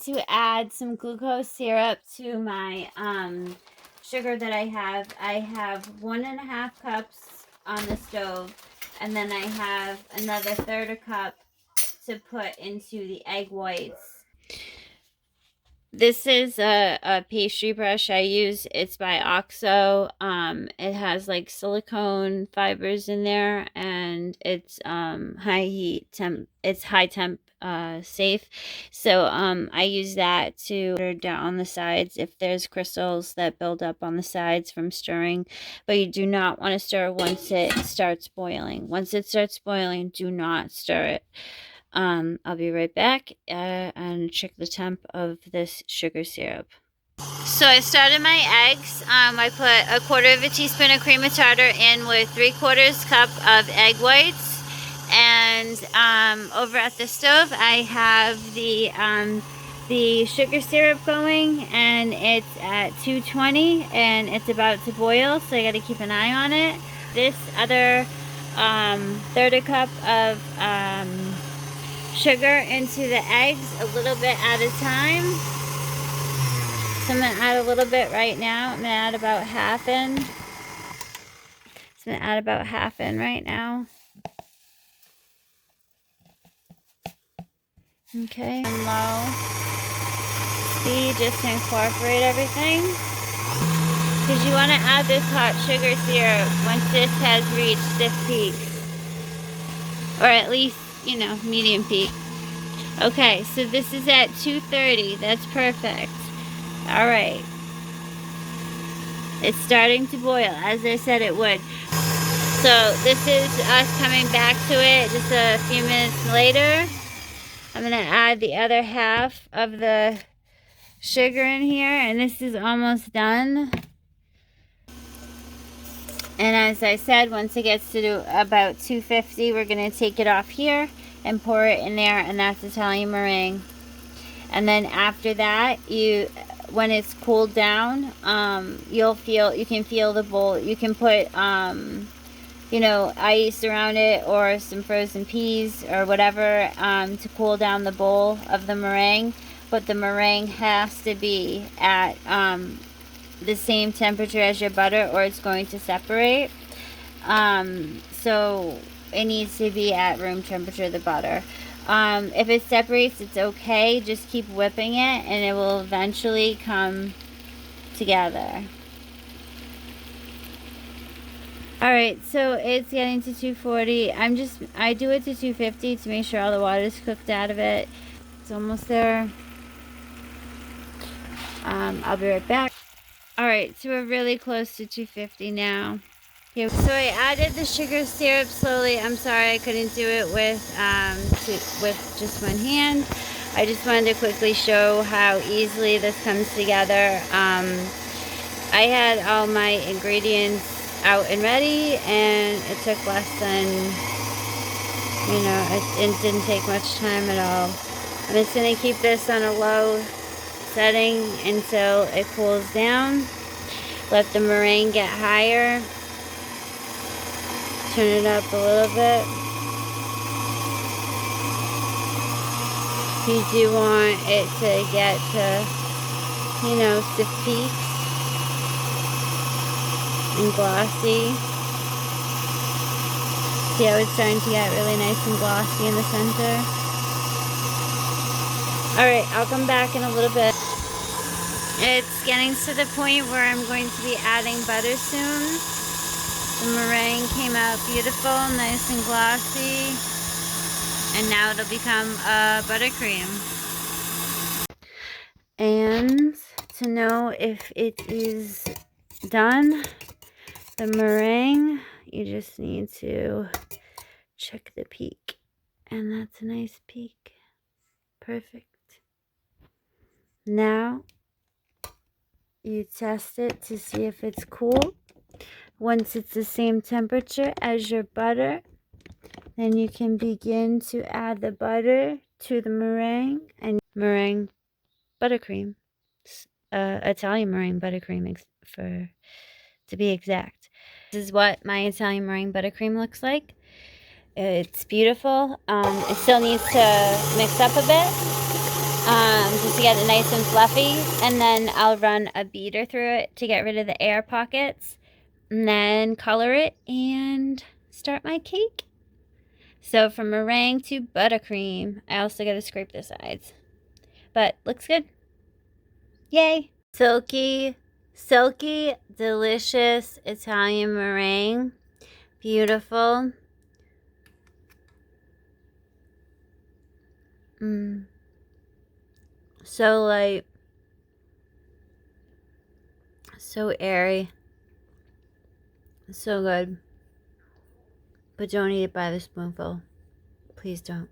To add some glucose syrup to my sugar that I have 1.5 cups on the stove, and then I have another 1/3 cup to put into the egg whites. This is a pastry brush I use. It's by OXO. It has like silicone fibers in there, and it's high heat temp. It's high temp safe. So I use that to butter down on the sides if there's crystals that build up on the sides from stirring. But you do not want to stir once it starts boiling. Once it starts boiling, do not stir it. I'll be right back and check the temp of this sugar syrup. So I started my eggs. I put 1/4 teaspoon of cream of tartar in with 3/4 cup of egg whites. And over at the stove, I have the sugar syrup going, and it's at 220, and it's about to boil, so I got to keep an eye on it. This other 1/3 cup of sugar into the eggs, a little bit at a time. So I'm going to add a little bit right now. I'm going to add about half in. So I'm going to add about half in right now. Okay, and low speed just to incorporate everything. Because you want to add this hot sugar syrup once this has reached this peak. Or at least, you know, medium peak. Okay, so this is at 230. That's perfect. All right. It's starting to boil, as I said it would. So this is us coming back to it just a few minutes later. I'm going to add the other half of the sugar in here, and this is almost done. And as I said, once it gets to about 250, we're going to take it off here and pour it in there, and that's Italian meringue. And then after that, when it's cooled down, you can feel the bowl. You can put you know, ice around it or some frozen peas or whatever to cool down the bowl of the meringue. But the meringue has to be at the same temperature as your butter, or it's going to separate. So it needs to be at room temperature, the butter. If it separates, it's okay. Just keep whipping it and it will eventually come together. Alright, so it's getting to 240. I do it to 250 to make sure all the water is cooked out of it. It's almost there. I'll be right back. Alright, so we're really close to 250 now. Okay, so I added the sugar syrup slowly. I'm sorry I couldn't do it with just one hand. I just wanted to quickly show how easily this comes together. I had all my ingredients out and ready, and it took less than, you know, it didn't take much time at all. I'm just going to keep this on a low setting until it cools down. Let the meringue get higher. Turn it up a little bit. You do want it to get to, you know, stiff peaks and glossy. See how it's starting to get really nice and glossy in the center? Alright, I'll come back in a little bit. It's getting to the point where I'm going to be adding butter soon. The meringue came out beautiful, nice and glossy. And now it'll become a buttercream. And to know if it is done, the meringue, you just need to check the peak. And that's a nice peak. Perfect. Now, you test it to see if it's cool. Once it's the same temperature as your butter, then you can begin to add the butter to the meringue and meringue buttercream. Italian meringue buttercream to be exact. This is what my Italian meringue buttercream looks like. It's beautiful. It still needs to mix up a bit. just to get it nice and fluffy. And then I'll run a beater through it to get rid of the air pockets. And then color it and start my cake. So from meringue to buttercream. I also got to scrape the sides. But looks good. Yay! Silky, delicious Italian meringue. Beautiful. So light. So airy. So good. But don't eat it by the spoonful. Please don't.